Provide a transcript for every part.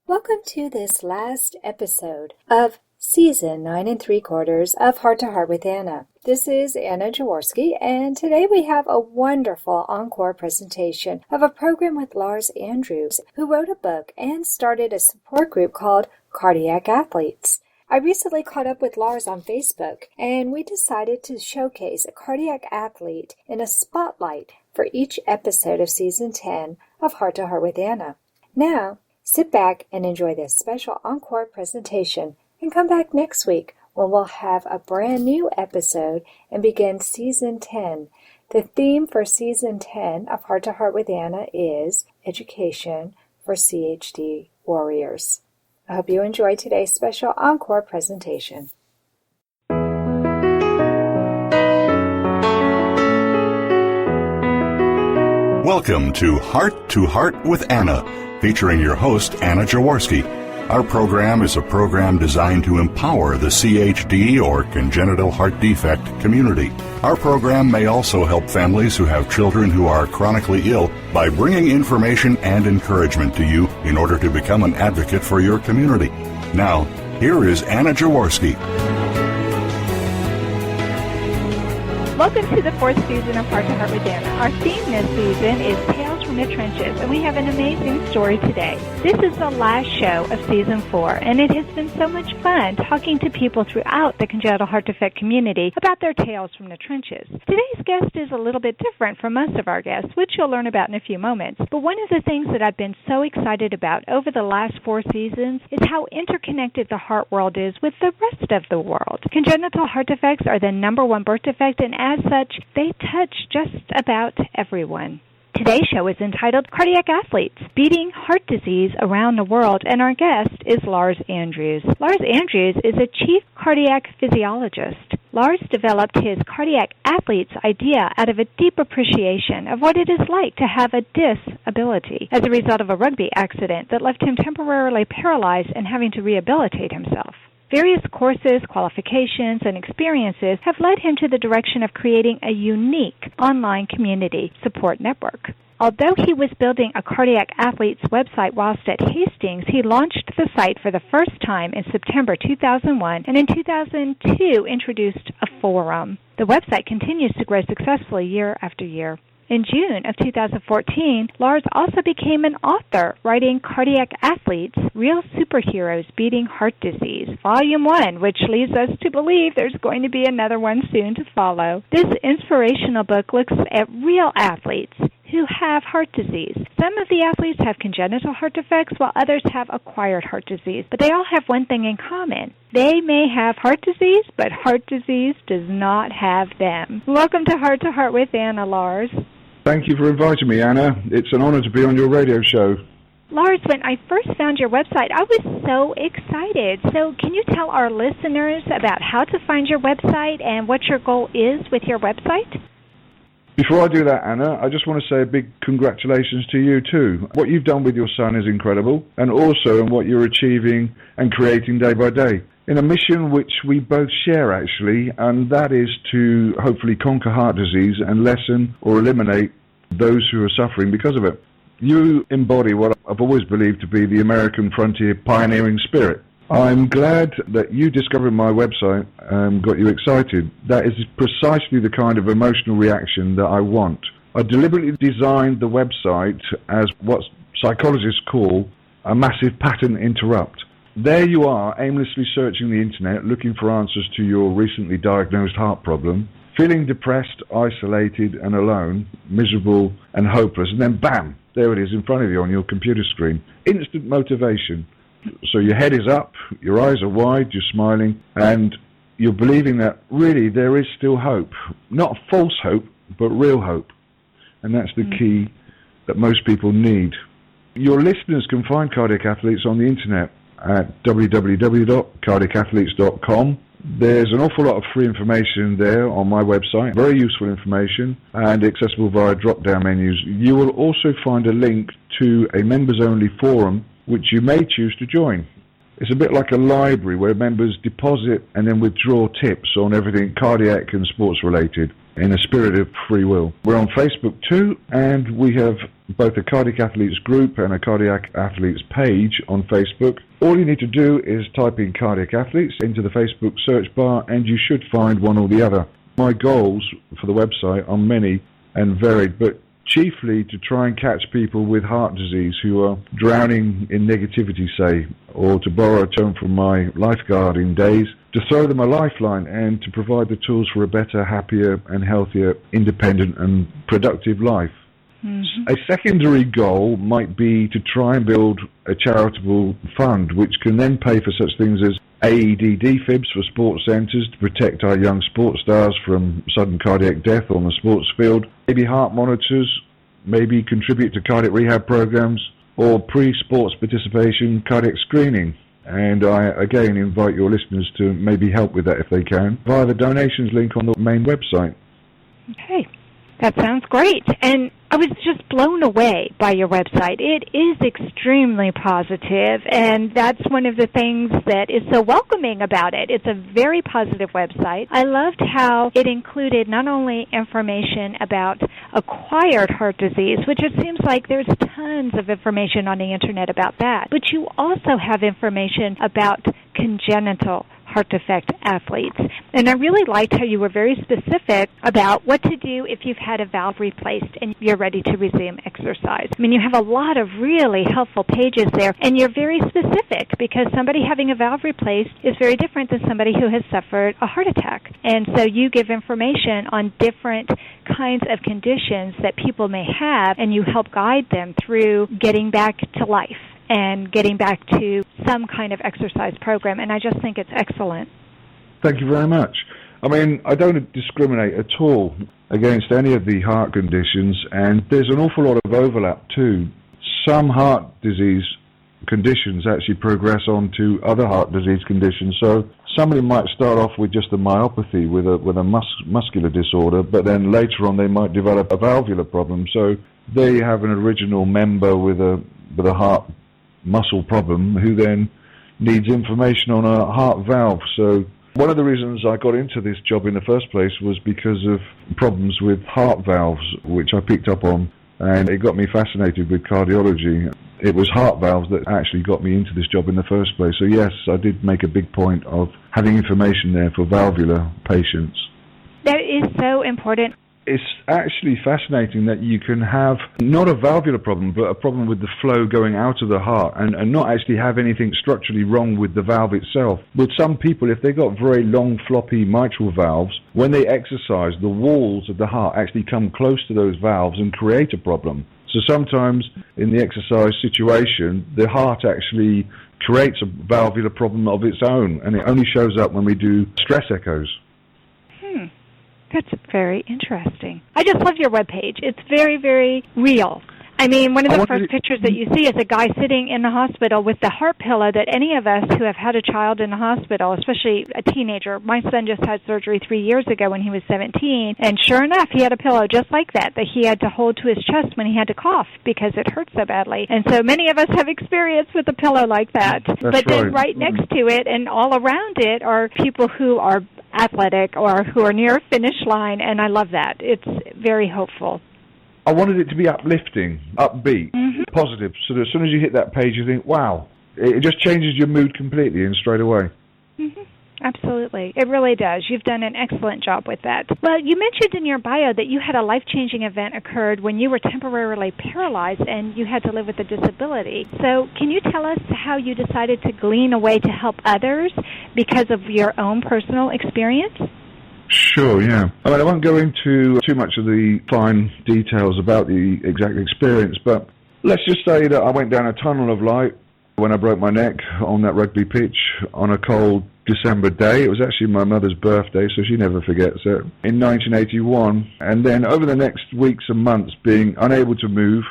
Welcome to this last episode of Season 9 3/4 of Heart to Heart with Anna. This is Anna Jaworski, and today we have a wonderful encore presentation of a program with Lars Andrews, who wrote a book and started a support group called Cardiac-Athletes. I recently caught up with Lars on Facebook, and we decided to showcase a cardiac athlete in a spotlight for each episode of Season 10 of Heart to Heart with Anna. Now, sit back and enjoy this special encore presentation and come back next week when we'll have a brand new episode and begin Season 10. The theme for Season 10 of Heart to Heart with Anna is Education for CHD Warriors. I hope you enjoy today's special encore presentation. Welcome to Heart with Anna, featuring your host, Anna Jaworski. Our program is a program designed to empower the CHD or congenital heart defect community. Our program may also help families who have children who are chronically ill by bringing information and encouragement to you in order to become an advocate for your community. Now, here is Anna Jaworski. Welcome to the fourth season of Heart to Heart with Anna. Our theme this season is Tales from the Trenches, and we have an amazing story today. This is the last show of Season 4, and it has been so much fun talking to people throughout the congenital heart defect community about their tales from the trenches. Today's guest is a little bit different from most of our guests, which you'll learn about in a few moments. But one of the things that I've been so excited about over the last 4 seasons is how interconnected the heart world is with the rest of the world. Congenital heart defects are the #1 birth defect, and as such, they touch just about everyone. Today's show is entitled Cardiac Athletes, Beating Heart Disease Around the World, and our guest is Lars Andrews. Lars Andrews is a chief cardiac physiologist. Lars developed his cardiac athletes idea out of a deep appreciation of what it is like to have a disability as a result of a rugby accident that left him temporarily paralyzed and having to rehabilitate himself. Various courses, qualifications, and experiences have led him to the direction of creating a unique online community support network. Although he was building a cardiac athletes website whilst at Hastings, he launched the site for the first time in September 2001 and in 2002 introduced a forum. The website continues to grow successfully year after year. In June of 2014, Lars also became an author, writing Cardiac Athletes, Real Superheroes Beating Heart Disease, Volume 1, which leads us to believe there's going to be another one soon to follow. This inspirational book looks at real athletes who have heart disease. Some of the athletes have congenital heart defects, while others have acquired heart disease. But they all have one thing in common. They may have heart disease, but heart disease does not have them. Welcome to Heart with Anna, Lars. Thank you for inviting me, Anna. It's an honor to be on your radio show. Lars, when I first found your website, I was so excited. So can you tell our listeners about how to find your website and what your goal is with your website? Before I do that, Anna, I just want to say a big congratulations to you, too. What you've done with your son is incredible, and also in what you're achieving and creating day by day, in a mission which we both share, actually, and that is to hopefully conquer heart disease and lessen or eliminate those who are suffering because of it. You embody what I've always believed to be the American frontier pioneering spirit. I'm glad that you discovering my website got you excited. That is precisely the kind of emotional reaction that I want. I deliberately designed the website as what psychologists call a massive pattern interrupt. There you are, aimlessly searching the internet, looking for answers to your recently diagnosed heart problem, feeling depressed, isolated and alone, miserable and hopeless, and then bam, there it is in front of you on your computer screen. Instant motivation. So your head is up, your eyes are wide, you're smiling, and you're believing that really there is still hope. Not false hope, but real hope. And that's the key that most people need. Your listeners can find Cardiac Athletes on the internet at www.cardiacathletes.com. There's an awful lot of free information there on my website, very useful information, and accessible via drop-down menus. You will also find a link to a members-only forum which you may choose to join. It's a bit like a library where members deposit and then withdraw tips on everything cardiac and sports related. in a spirit of free will. We're on Facebook too, and we have both a Cardiac Athletes group and a Cardiac Athletes page on Facebook. All you need to do is type in Cardiac Athletes into the Facebook search bar, and you should find one or the other. My goals for the website are many and varied, but chiefly to try and catch people with heart disease who are drowning in negativity, say, or to borrow a term from my lifeguarding days, to throw them a lifeline and to provide the tools for a better, happier and healthier, independent and productive life. Mm-hmm. A secondary goal might be to try and build a charitable fund which can then pay for such things as AED defibs for sports centres to protect our young sports stars from sudden cardiac death on the sports field, maybe heart monitors, maybe contribute to cardiac rehab programs, or pre-sports participation cardiac screening. And I again invite your listeners to maybe help with that if they can, via the donations link on the main website. Okay. That sounds great. And I was just blown away by your website. It is extremely positive, and that's one of the things that is so welcoming about it. It's a very positive website. I loved how it included not only information about acquired heart disease, which it seems like there's tons of information on the Internet about that, but you also have information about congenital heart defect athletes. And I really liked how you were very specific about what to do if you've had a valve replaced and you're ready to resume exercise. I mean, you have a lot of really helpful pages there, and you're very specific because somebody having a valve replaced is very different than somebody who has suffered a heart attack. And so you give information on different kinds of conditions that people may have, and you help guide them through getting back to life and getting back to some kind of exercise program, and I just think it's excellent. Thank you very much. I mean, I don't discriminate at all against any of the heart conditions, and there's an awful lot of overlap too. Some heart disease conditions actually progress on to other heart disease conditions, so somebody might start off with just a myopathy with a muscular disorder, but then later on they might develop a valvular problem, so they have an original member with a heart muscle problem who then needs information on a heart valve. So one of the reasons I got into this job in the first place was because of problems with heart valves, which I picked up on, and it got me fascinated with cardiology. It was heart valves that actually got me into this job in the first place. So yes, I did make a big point of having information there for valvular patients. That is so important. It's actually fascinating that you can have not a valvular problem, but a problem with the flow going out of the heart and not actually have anything structurally wrong with the valve itself. With some people, if they've got very long, floppy mitral valves, when they exercise, the walls of the heart actually come close to those valves and create a problem. So sometimes in the exercise situation, the heart actually creates a valvular problem of its own, and it only shows up when we do stress echoes. That's very interesting. I just love your webpage. It's very, very real. I mean, one of the first pictures that you see is a guy sitting in the hospital with the heart pillow that any of us who have had a child in the hospital, especially a teenager, my son just had surgery 3 years ago when he was 17, and sure enough, he had a pillow just like that he had to hold to his chest when he had to cough because it hurt so badly. And so many of us have experience with a pillow like that. But then right next to it and all around it are people who are athletic or who are near a finish line, and I love that. It's very hopeful. I wanted it to be uplifting, upbeat, positive, so that as soon as you hit that page you think, wow, it just changes your mood completely and straight away. Absolutely. It really does. You've done an excellent job with that. Well, you mentioned in your bio that you had a life-changing event occurred when you were temporarily paralyzed and you had to live with a disability. So can you tell us how you decided to glean a way to help others because of your own personal experience? Sure, yeah. I mean, I won't go into too much of the fine details about the exact experience, but let's just say that I went down a tunnel of light when I broke my neck on that rugby pitch on a cold December day. It was actually my mother's birthday, so she never forgets it, in 1981. And then over the next weeks and months, being unable to move,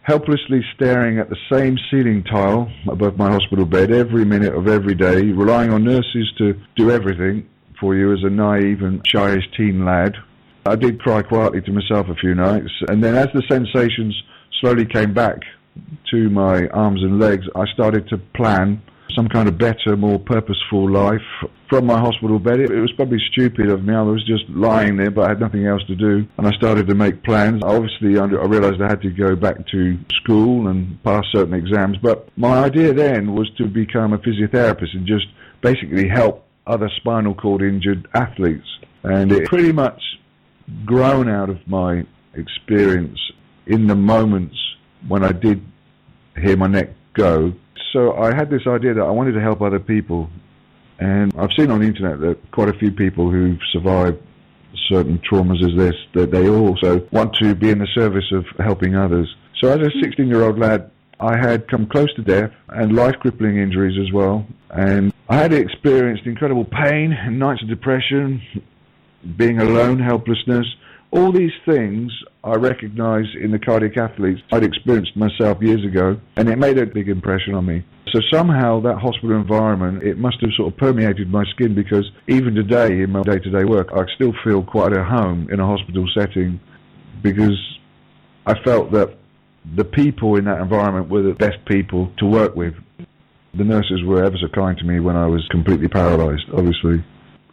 helplessly staring at the same ceiling tile above my hospital bed every minute of every day, relying on nurses to do everything for you as a naive and shyish teen lad. I did cry quietly to myself a few nights, and then as the sensations slowly came back to my arms and legs, I started to plan some kind of better, more purposeful life from my hospital bed. It was probably stupid of me. I was just lying there, but I had nothing else to do. And I started to make plans. Obviously, I realized I had to go back to school and pass certain exams. But my idea then was to become a physiotherapist and just basically help other spinal cord injured athletes. And it pretty much grown out of my experience in the moments when I did hear my neck go. So I had this idea that I wanted to help other people, and I've seen on the internet that quite a few people who've survived certain traumas as this, that they also want to be in the service of helping others. So as a 16-year-old lad, I had come close to death and life-crippling injuries as well, and I had experienced incredible pain and nights of depression, being alone, helplessness. All these things I recognize in the cardiac athletes I'd experienced myself years ago, and it made a big impression on me. So somehow that hospital environment, it must have sort of permeated my skin, because even today in my day-to-day work, I still feel quite at home in a hospital setting, because I felt that the people in that environment were the best people to work with. The nurses were ever so kind to me when I was completely paralyzed, obviously.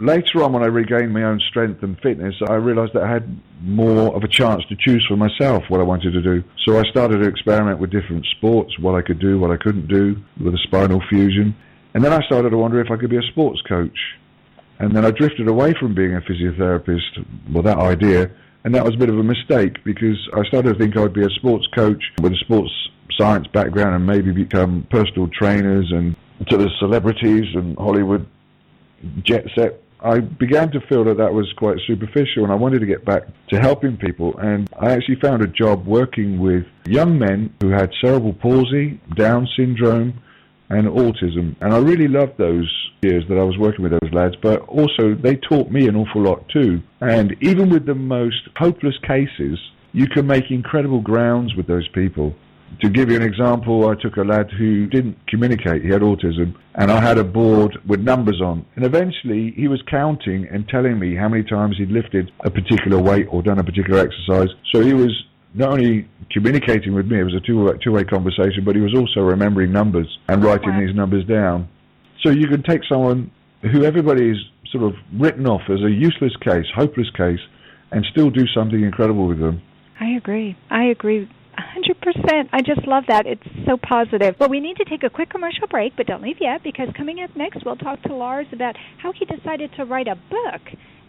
Later on, when I regained my own strength and fitness, I realized that I had more of a chance to choose for myself what I wanted to do. So I started to experiment with different sports, what I could do, what I couldn't do, with a spinal fusion. And then I started to wonder if I could be a sports coach. And then I drifted away from being a physiotherapist, well, that idea, and that was a bit of a mistake, because I started to think I would be a sports coach with a sports science background and maybe become personal trainers and to the celebrities and Hollywood jet set. I began to feel that that was quite superficial, and I wanted to get back to helping people. And I actually found a job working with young men who had cerebral palsy, Down syndrome, and autism. And I really loved those years that I was working with those lads, but also they taught me an awful lot too. And even with the most hopeless cases, you can make incredible grounds with those people. To give you an example, I took a lad who didn't communicate, he had autism, and I had a board with numbers on. And eventually he was counting and telling me how many times he'd lifted a particular weight or done a particular exercise. So he was not only communicating with me, it was a two-way conversation, but he was also remembering numbers and writing these numbers down. So you can take someone who everybody's sort of written off as a useless case, hopeless case, and still do something incredible with them. I agree 100%. I just love that. It's so positive. Well, we need to take a quick commercial break, but don't leave yet, because coming up next, we'll talk to Lars about how he decided to write a book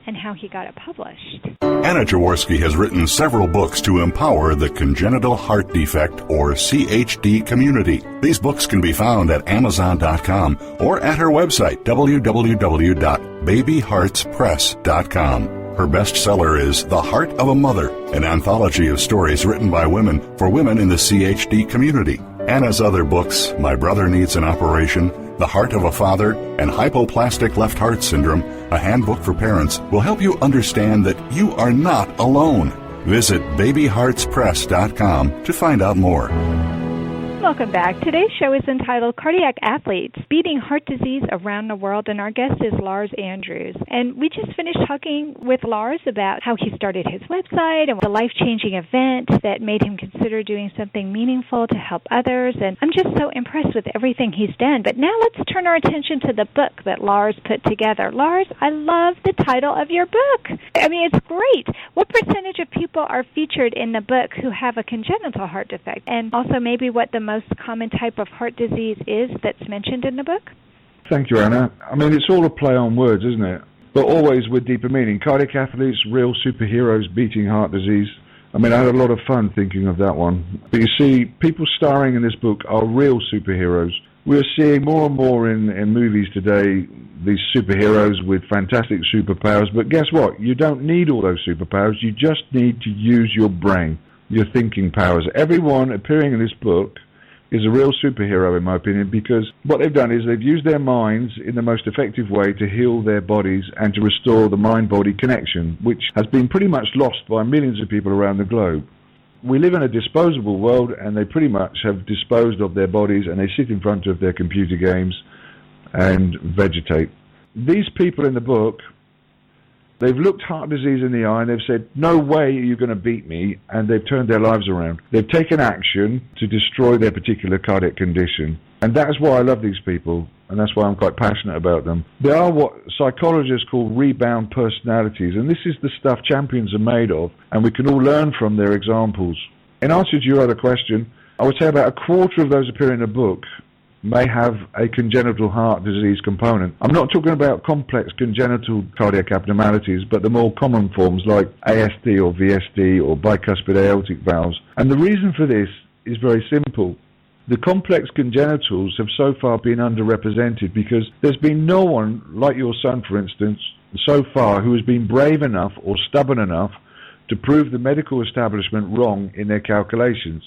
and how he got it published. Anna Jaworski has written several books to empower the congenital heart defect, or CHD, community. These books can be found at Amazon.com or at her website, www.babyheartspress.com. Her bestseller is The Heart of a Mother, an anthology of stories written by women for women in the CHD community. Anna's other books, My Brother Needs an Operation, The Heart of a Father, and Hypoplastic Left Heart Syndrome, a handbook for parents, will help you understand that you are not alone. Visit babyheartspress.com to find out more. Welcome back. Today's show is entitled Cardiac Athletes, Beating Heart Disease Around the World, and our guest is Lars Andrews. And we just finished talking with Lars about how he started his website and the life-changing event that made him consider doing something meaningful to help others. And I'm just so impressed with everything he's done. But now let's turn our attention to the book that Lars put together. Lars, I love the title of your book. I mean, it's great. What percentage of people are featured in the book who have a congenital heart defect? And also maybe what the most common type of heart disease is that's mentioned in the book? Thank you, Anna. I mean, it's all a play on words, isn't it? But always with deeper meaning. Cardiac athletes, real superheroes beating heart disease. I mean, I had a lot of fun thinking of that one. But you see, people starring in this book are real superheroes. We're seeing more and more in movies today, these superheroes with fantastic superpowers. But guess what? You don't need all those superpowers. You just need to use your brain, your thinking powers. Everyone appearing in this book is a real superhero, in my opinion, because what they've done is they've used their minds in the most effective way to heal their bodies and to restore the mind-body connection, which has been pretty much lost by millions of people around the globe. We live in a disposable world, and they pretty much have disposed of their bodies, and they sit in front of their computer games and vegetate. These people in the book They've looked heart disease in the eye and they've said, no way are you going to beat me, and they've turned their lives around. They've taken action to destroy their particular cardiac condition. And that's why I love these people, and that's why I'm quite passionate about them. They are what psychologists call rebound personalities, and this is the stuff champions are made of, and we can all learn from their examples. In answer to your other question, I would say about a quarter of those appearing in the book may have a congenital heart disease component. I'm not talking about complex congenital cardiac abnormalities, but the more common forms like ASD or VSD or bicuspid aortic valves. And the reason for this is very simple. The complex congenitals have so far been underrepresented because there's been no one, like your son for instance, so far who has been brave enough or stubborn enough to prove the medical establishment wrong in their calculations.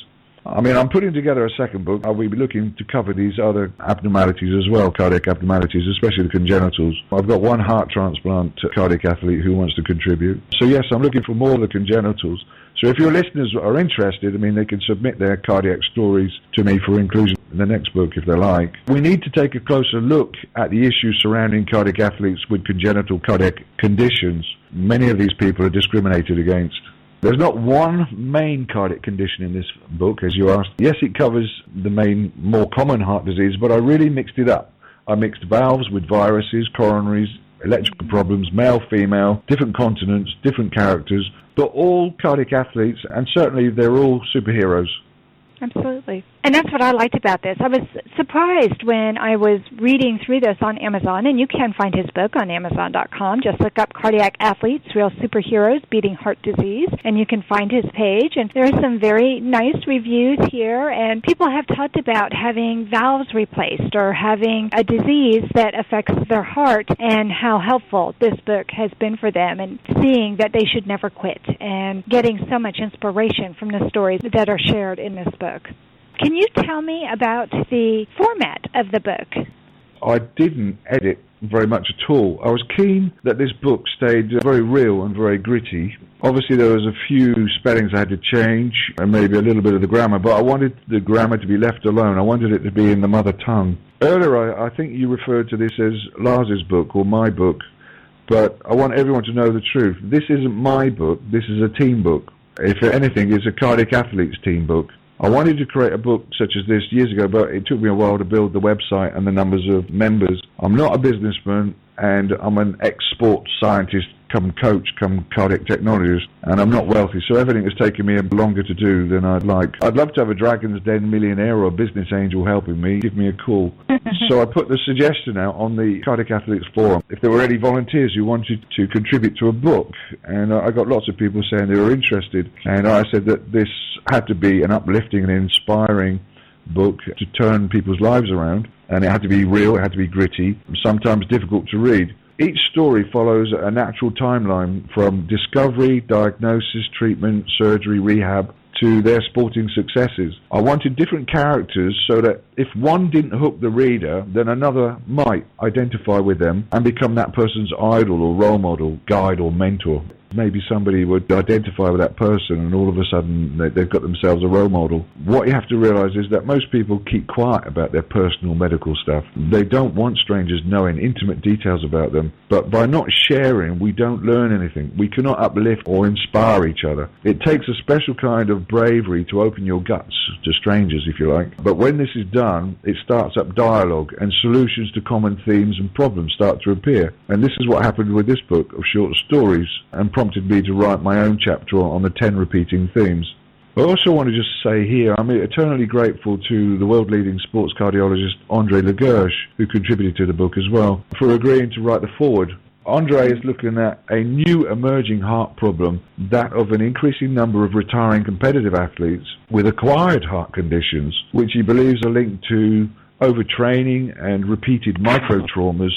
I mean, I'm putting together a second book. I will be looking to cover these other abnormalities as well, cardiac abnormalities, especially the congenitals. I've got one heart transplant cardiac athlete who wants to contribute. So yes, I'm looking for more of the congenitals. So if your listeners are interested, I mean, they can submit their cardiac stories to me for inclusion in the next book if they like. We need to take a closer look at the issues surrounding cardiac athletes with congenital cardiac conditions. Many of these people are discriminated against. There's not one main cardiac condition in this book, as you asked. Yes, it covers the main, more common heart disease, but I really mixed it up. I mixed valves with viruses, coronaries, electrical problems, male, female, different continents, different characters, but all cardiac athletes, and certainly they're all superheroes. Absolutely. And that's what I liked about this. I was surprised when I was reading through this on Amazon, and you can find his book on Amazon.com. Just look up Cardiac Athletes, Real Superheroes, Beating Heart Disease, and you can find his page. And there are some very nice reviews here, and people have talked about having valves replaced or having a disease that affects their heart and how helpful this book has been for them, and seeing that they should never quit and getting so much inspiration from the stories that are shared in this book. Can you tell me about the format of the book? I didn't edit very much at all. I was keen that this book stayed very real and very gritty. Obviously there was a few spellings I had to change and maybe a little bit of the grammar, but I wanted the grammar to be left alone. I wanted it to be in the mother tongue. Earlier I think you referred to this as Lars's book or my book, but I want everyone to know the truth. This isn't my book, this is a team book. If anything, it's a cardiac athletes team book. I wanted to create a book such as this years ago, but it took me a while to build the website and the numbers of members. I'm not a businessman, and I'm an ex-sports scientist, come coach, come cardiac technologist, and I'm not wealthy, so everything has taken me longer to do than I'd like. I'd love to have a Dragon's Den millionaire or a business angel helping me. Give me a call. So I put the suggestion out on the Cardiac Athletes Forum if there were any volunteers who wanted to contribute to a book, and I got lots of people saying they were interested, and I said that this had to be an uplifting and inspiring book to turn people's lives around, and it had to be real, it had to be gritty, sometimes difficult to read. Each story follows a natural timeline from discovery, diagnosis, treatment, surgery, rehab, to their sporting successes. I wanted different characters so that if one didn't hook the reader, then another might identify with them and become that person's idol or role model, guide or mentor. Maybe somebody would identify with that person and all of a sudden they've got themselves a role model. What you have to realize is that most people keep quiet about their personal medical stuff. They don't want strangers knowing intimate details about them. But by not sharing, we don't learn anything. We cannot uplift or inspire each other. It takes a special kind of bravery to open your guts to strangers, if you like. But when this is done, it starts up dialogue and solutions to common themes and problems start to appear. And this is what happened with this book of short stories, and prompted me to write my own chapter on the 10 repeating themes. I also want to just say here, I'm eternally grateful to the world-leading sports cardiologist Andre Lagersh, who contributed to the book as well, for agreeing to write the foreword. Andre is looking at a new emerging heart problem, that of an increasing number of retiring competitive athletes with acquired heart conditions, which he believes are linked to overtraining and repeated microtraumas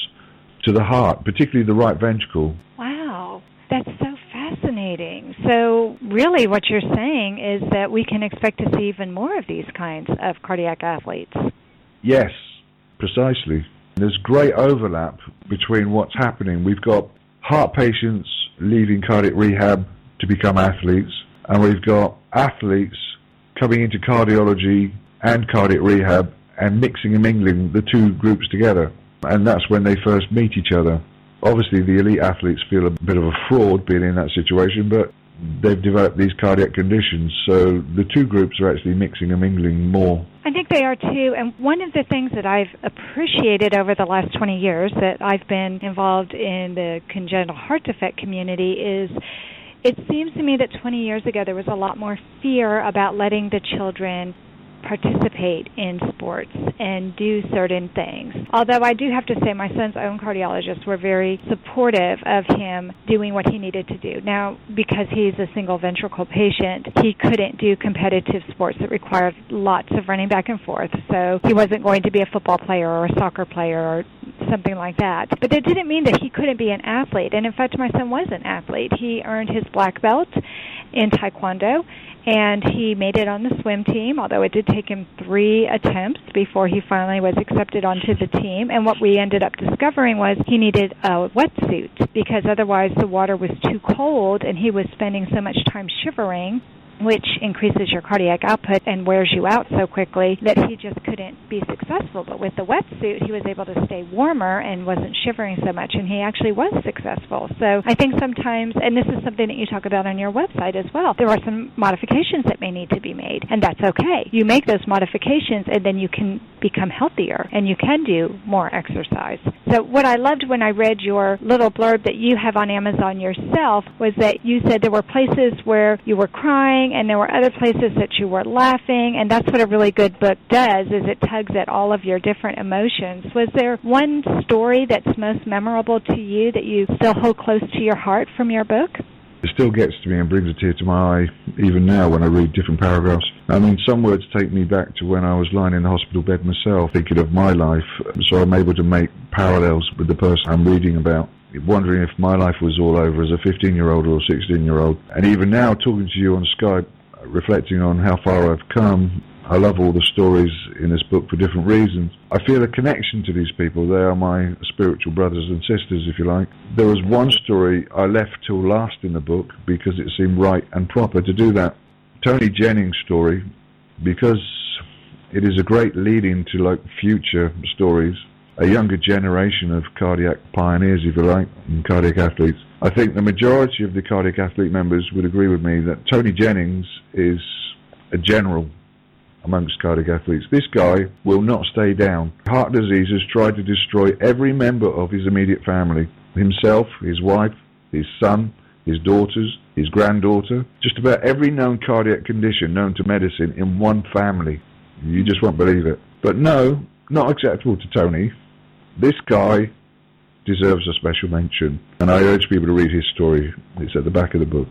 to the heart, particularly the right ventricle. Wow, that's so fascinating. So really what you're saying is that we can expect to see even more of these kinds of cardiac athletes. Yes, precisely. There's great overlap between what's happening. We've got heart patients leaving cardiac rehab to become athletes, and we've got athletes coming into cardiology and cardiac rehab and mixing and mingling the two groups together. And that's when they first meet each other. Obviously, the elite athletes feel a bit of a fraud being in that situation, but they've developed these cardiac conditions, so the two groups are actually mixing and mingling more. I think they are too, and one of the things that I've appreciated over the last 20 years that I've been involved in the congenital heart defect community is it seems to me that 20 years ago there was a lot more fear about letting the children participate in sports and do certain things. Although I do have to say my son's own cardiologists were very supportive of him doing what he needed to do. Now, because he's a single ventricle patient, he couldn't do competitive sports that required lots of running back and forth. So he wasn't going to be a football player or a soccer player or something like that. But that didn't mean that he couldn't be an athlete. And in fact, my son was an athlete. He earned his black belt in Taekwondo, and he made it on the swim team, although it did take him 3 attempts before he finally was accepted onto the team. And what we ended up discovering was he needed a wetsuit because otherwise the water was too cold and he was spending so much time shivering, which increases your cardiac output and wears you out so quickly that he just couldn't be successful. But with the wetsuit, he was able to stay warmer and wasn't shivering so much, and he actually was successful. So I think sometimes, and this is something that you talk about on your website as well, there are some modifications that may need to be made, and that's okay. You make those modifications, and then you can become healthier, and you can do more exercise. So what I loved when I read your little blurb that you have on Amazon yourself was that you said there were places where you were crying, and there were other places that you were laughing, and that's what a really good book does, is it tugs at all of your different emotions. Was there one story that's most memorable to you that you still hold close to your heart from your book? It still gets to me and brings a tear to my eye, even now when I read different paragraphs. I mean, some words take me back to when I was lying in the hospital bed myself, thinking of my life, so I'm able to make parallels with the person I'm reading about, wondering if my life was all over as a 15-year-old or a 16-year-old. And even now, talking to you on Skype, reflecting on how far I've come, I love all the stories in this book for different reasons. I feel a connection to these people. They are my spiritual brothers and sisters, if you like. There was one story I left till last in the book because it seemed right and proper to do that. Tony Jennings' story, because it is a great lead-in to like future stories, a younger generation of cardiac pioneers, if you like, and cardiac athletes. I think the majority of the cardiac athlete members would agree with me that Tony Jennings is a general amongst cardiac athletes. This guy will not stay down. Heart disease has tried to destroy every member of his immediate family. Himself, his wife, his son, his daughters, his granddaughter, just about every known cardiac condition known to medicine in one family. You just won't believe it. But no, not acceptable to Tony. This guy deserves a special mention, and I urge people to read his story. It's at the back of the book.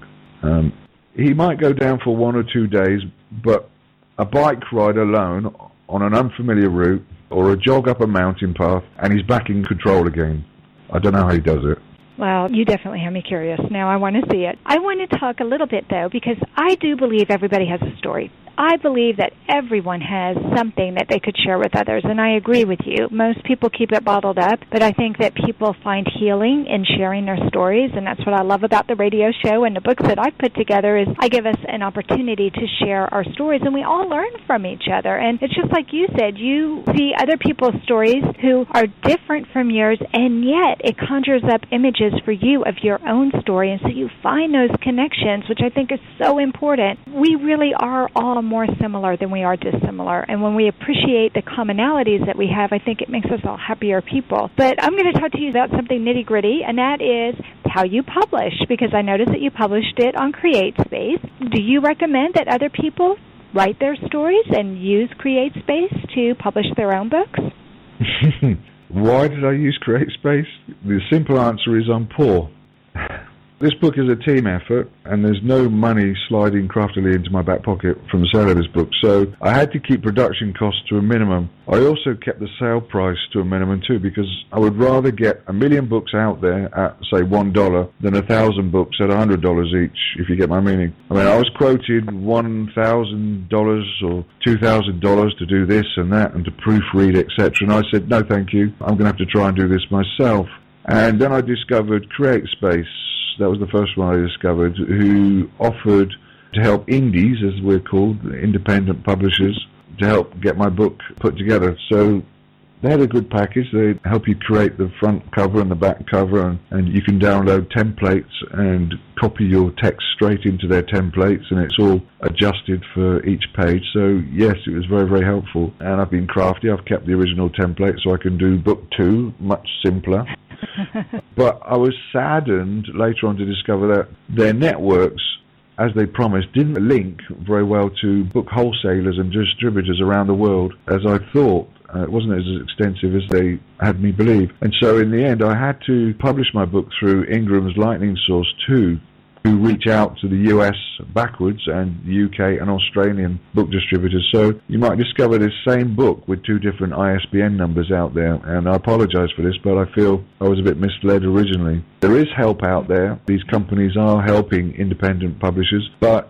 He might go down for 1 or 2 days, but a bike ride alone on an unfamiliar route or a jog up a mountain path, and he's back in control again. I don't know how he does it. Well, you definitely have me curious. Now I want to see it. I want to talk a little bit, though, because I do believe everybody has a story. I believe that everyone has something that they could share with others, and I agree with you. Most people keep it bottled up, but I think that people find healing in sharing their stories, and that's what I love about the radio show and the books that I've put together is I give us an opportunity to share our stories, and we all learn from each other. And it's just like you said, you see other people's stories who are different from yours, and yet it conjures up images for you of your own story, and so you find those connections, which I think is so important. We really are all more similar than we are dissimilar, and when we appreciate the commonalities that we have, I think it makes us all happier people. But I'm going to talk to you about something nitty-gritty, and that is how you publish, because I noticed that you published it on CreateSpace. Do you recommend that other people write their stories and use CreateSpace to publish their own books? Why did I use CreateSpace? The simple answer is I'm poor. This book is a team effort, and there's no money sliding craftily into my back pocket from the sale of this book, so I had to keep production costs to a minimum. I also kept the sale price to a minimum too, because I would rather get 1 million books out there at, say, $1 than 1,000 books at $100 each, if you get my meaning. I mean, I was quoted $1,000 or $2,000 to do this and that and to proofread, etc., and I said, no thank you, I'm going to have to try and do this myself. And then I discovered CreateSpace. That was the first one I discovered, who offered to help indies, as we're called, independent publishers, to help get my book put together. So They had a good package. They help you create the front cover and the back cover, and you can download templates and copy your text straight into their templates, and it's all adjusted for each page. So yes, it was very, very helpful. And I've been crafty. I've kept the original template so I can do book 2 much simpler. But I was saddened later on to discover that their networks, as they promised, didn't link very well to book wholesalers and distributors around the world as I thought. It wasn't as extensive as they had me believe. And so in the end, I had to publish my book through Ingram's Lightning Source 2, who reach out to the US backwards and UK and Australian book distributors. So you might discover this same book with 2 different ISBN numbers out there. And I apologize for this, but I feel I was a bit misled originally. There is help out there. These companies are helping independent publishers, but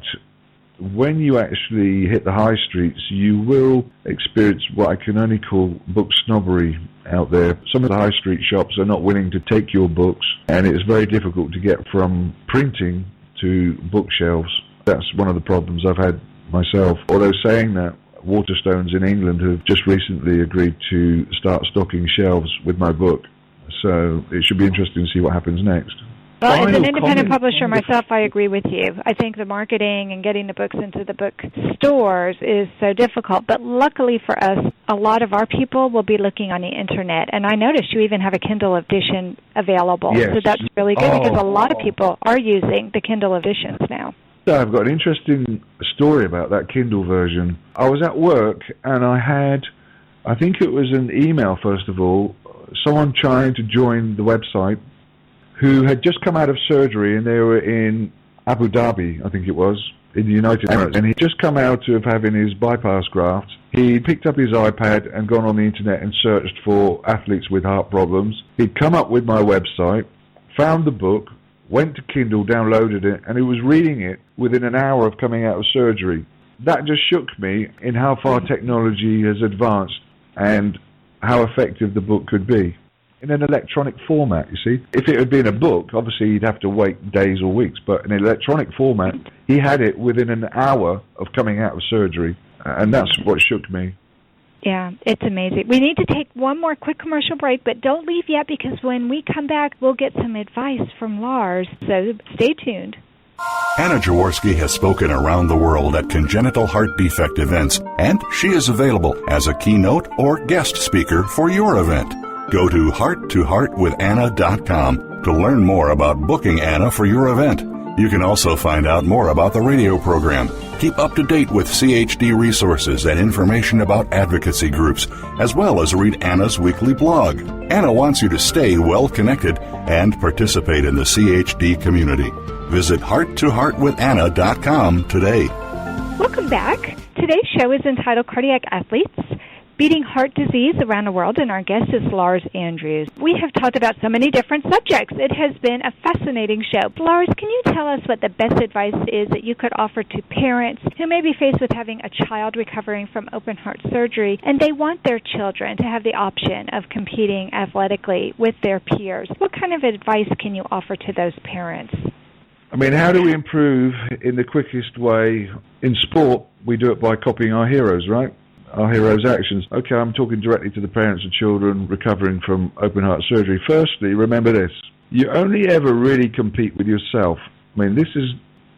when you actually hit the high streets, you will experience what I can only call book snobbery out there. Some of the high street shops are not willing to take your books, and it's very difficult to get from printing to bookshelves. That's one of the problems I've had myself. Although saying that, Waterstones in England have just recently agreed to start stocking shelves with my book. So it should be interesting to see what happens next. Well, as an independent publisher myself, I agree with you. I think the marketing and getting the books into the book stores is so difficult. But luckily for us, a lot of our people will be looking on the Internet. And I noticed you even have a Kindle edition available. Yes. So that's really good because a lot of people are using the Kindle editions now. So I've got an interesting story about that Kindle version. I was at work and I had, I think it was an email first of all, someone trying to join the website who had just come out of surgery, and they were in Abu Dhabi, I think it was, in the United Emirates. And he'd just come out of having his bypass graft. He picked up his iPad and gone on the internet and searched for athletes with heart problems. He'd come up with my website, found the book, went to Kindle, downloaded it, and he was reading it within an hour of coming out of surgery. That just shook me in how far technology has advanced and how effective the book could be. In an electronic format, you see. If it had been a book, obviously you'd have to wait days or weeks, but in an electronic format, he had it within an hour of coming out of surgery, and that's what shook me. Yeah, it's amazing. We need to take one more quick commercial break, but don't leave yet, because when we come back, we'll get some advice from Lars, so stay tuned. Anna Jaworski has spoken around the world at congenital heart defect events, and she is available as a keynote or guest speaker for your event. Go to hearttoheartwithanna.com to learn more about booking Anna for your event. You can also find out more about the radio program, keep up to date with CHD resources and information about advocacy groups, as well as read Anna's weekly blog. Anna wants you to stay well connected and participate in the CHD community. Visit hearttoheartwithanna.com today. Welcome back. Today's show is entitled Cardiac Athletes, Beating Heart Disease Around the World, and our guest is Lars Andrews. We have talked about so many different subjects. It has been a fascinating show. Lars, can you tell us what the best advice is that you could offer to parents who may be faced with having a child recovering from open heart surgery, and they want their children to have the option of competing athletically with their peers? What kind of advice can you offer to those parents? I mean, how do we improve in the quickest way? In sport, we do it by copying our heroes, right? Our heroes' actions. Okay, I'm talking directly to the parents of children recovering from open heart surgery. Firstly, remember this. You only ever really compete with yourself. I mean, this is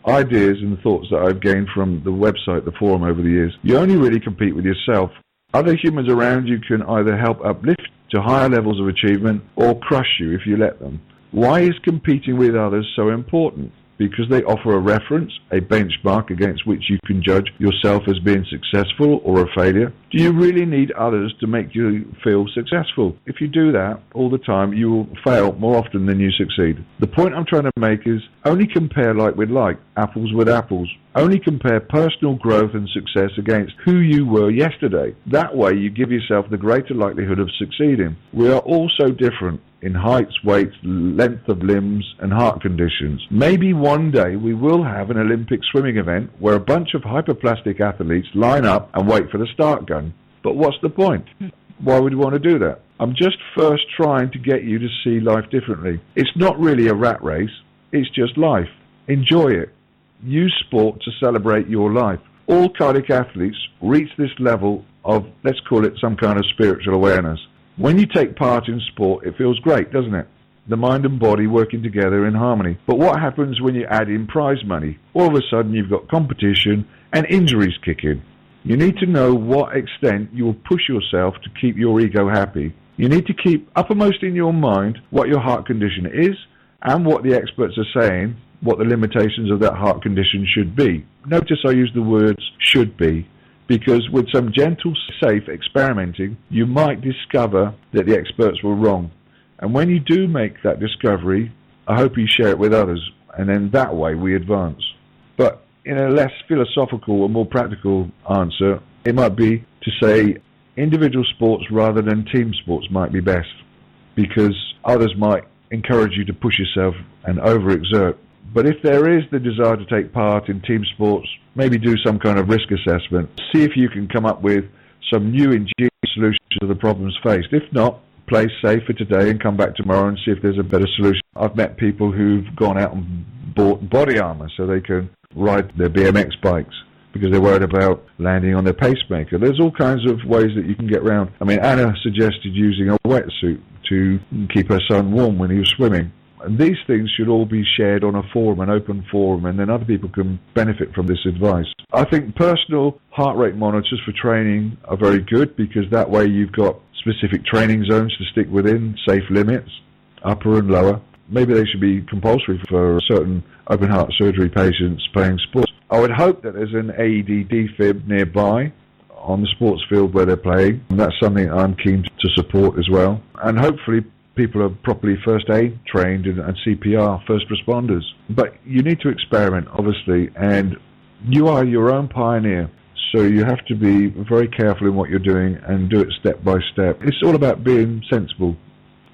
ideas and thoughts that I've gained from the website, the forum over the years. You only really compete with yourself. Other humans around you can either help uplift to higher levels of achievement or crush you if you let them. Why is competing with others so important? Because they offer a reference, a benchmark against which you can judge yourself as being successful or a failure. Do you really need others to make you feel successful? If you do that all the time, you will fail more often than you succeed. The point I'm trying to make is only compare like with like, apples with apples. Only compare personal growth and success against who you were yesterday. That way you give yourself the greater likelihood of succeeding. We are all so different in heights, weights, length of limbs, and heart conditions. Maybe one day we will have an Olympic swimming event where a bunch of hyperplastic athletes line up and wait for the start gun. But what's the point? Why would you want to do that? I'm just first trying to get you to see life differently. It's not really a rat race. It's just life. Enjoy it. Use sport to celebrate your life. All cardiac athletes reach this level of, let's call it some kind of spiritual awareness. When you take part in sport, it feels great, doesn't it? The mind and body working together in harmony. But what happens when you add in prize money? All of a sudden you've got competition and injuries kick in. You need to know what extent you will push yourself to keep your ego happy. You need to keep uppermost in your mind what your heart condition is and what the experts are saying, what the limitations of that heart condition should be. Notice I use the words should be, because with some gentle, safe experimenting, you might discover that the experts were wrong. And when you do make that discovery, I hope you share it with others, and then that way we advance. But in a less philosophical or more practical answer, it might be to say individual sports rather than team sports might be best, because others might encourage you to push yourself and overexert. But if there is the desire to take part in team sports, maybe do some kind of risk assessment. See if you can come up with some new ingenious solutions to the problems faced. If not, play safe for today and come back tomorrow and see if there's a better solution. I've met people who've gone out and bought body armor so they can ride their BMX bikes because they're worried about landing on their pacemaker. There's all kinds of ways that you can get around. I mean, Anna suggested using a wetsuit to keep her son warm when he was swimming. And these things should all be shared on a forum, an open forum, and then other people can benefit from this advice. I think personal heart rate monitors for training are very good because that way you've got specific training zones to stick within, safe limits, upper and lower. Maybe they should be compulsory for certain open heart surgery patients playing sports. I would hope that there's an AED defib nearby on the sports field where they're playing. And that's something I'm keen to support as well. And hopefully people are properly first aid trained and CPR, first responders. But you need to experiment, obviously, and you are your own pioneer. So you have to be very careful in what you're doing and do it step by step. It's all about being sensible.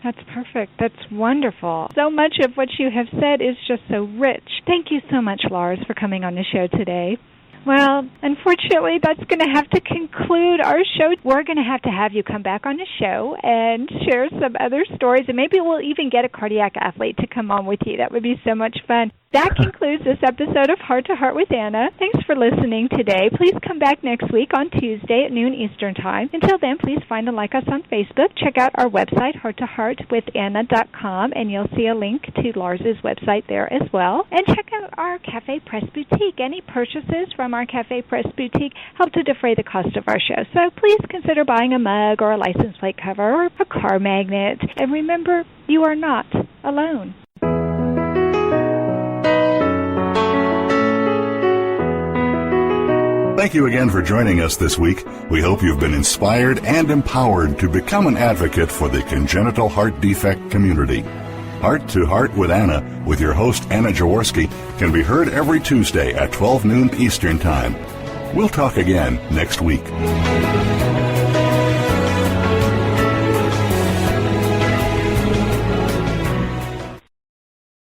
That's perfect. That's wonderful. So much of what you have said is just so rich. Thank you so much, Lars, for coming on the show today. Well, unfortunately, that's going to have to conclude our show. We're going to have you come back on the show and share some other stories, and maybe we'll even get a cardiac athlete to come on with you. That would be so much fun. That concludes this episode of Heart to Heart with Anna. Thanks for listening today. Please come back next week on Tuesday at noon Eastern Time. Until then, please find and like us on Facebook. Check out our website, hearttoheartwithanna.com, and you'll see a link to Lars's website there as well. And check out our Cafe Press Boutique. Any purchases from our Cafe Press Boutique help to defray the cost of our show. So please consider buying a mug or a license plate cover or a car magnet. And remember, you are not alone. Thank you again for joining us this week. We hope you've been inspired and empowered to become an advocate for the congenital heart defect community. Heart to Heart with Anna, with your host Anna Jaworski, can be heard every Tuesday at 12 noon Eastern Time. We'll talk again next week.